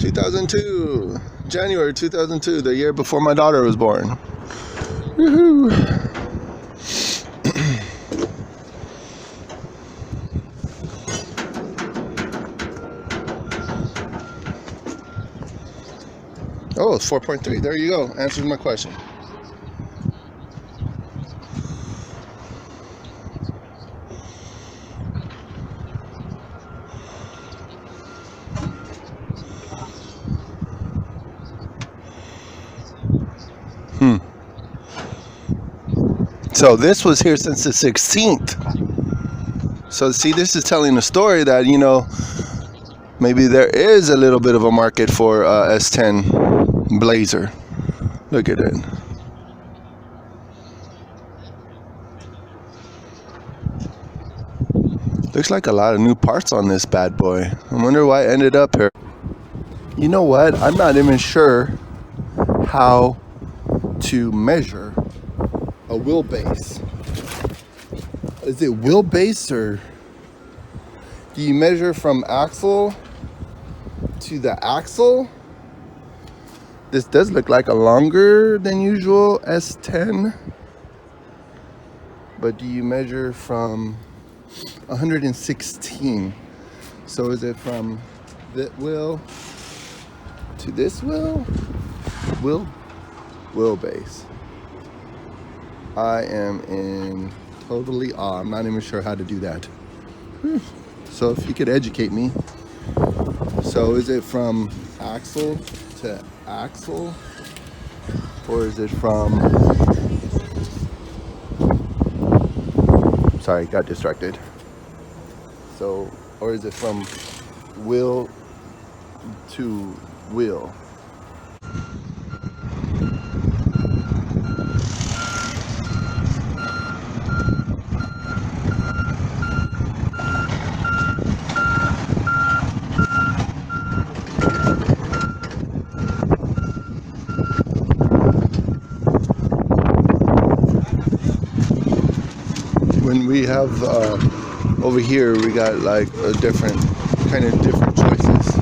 2002, January 2002, the year before my daughter was born. Woohoo! Oh, it's 4.3. There you go. Answers my question. So this was here since the 16th. So see, this is telling a story that, you know, maybe there is a little bit of a market for S10 Blazer. Look at it. Looks like a lot of new parts on this bad boy. I wonder why it ended up here. You know what? I'm not even sure how to measure a wheelbase. Is it wheelbase, or do you measure from axle to the axle? This does look like a longer than usual S10, but do you measure from 116? So is it from that wheel to this wheel? Wheelbase. I am in totally awe. I'm not even sure how to do that. So if you could educate me. So is it from axle to axle? Or is it from... Sorry, got distracted. So, or is it from wheel to wheel? When we have over here, we got like a different choices.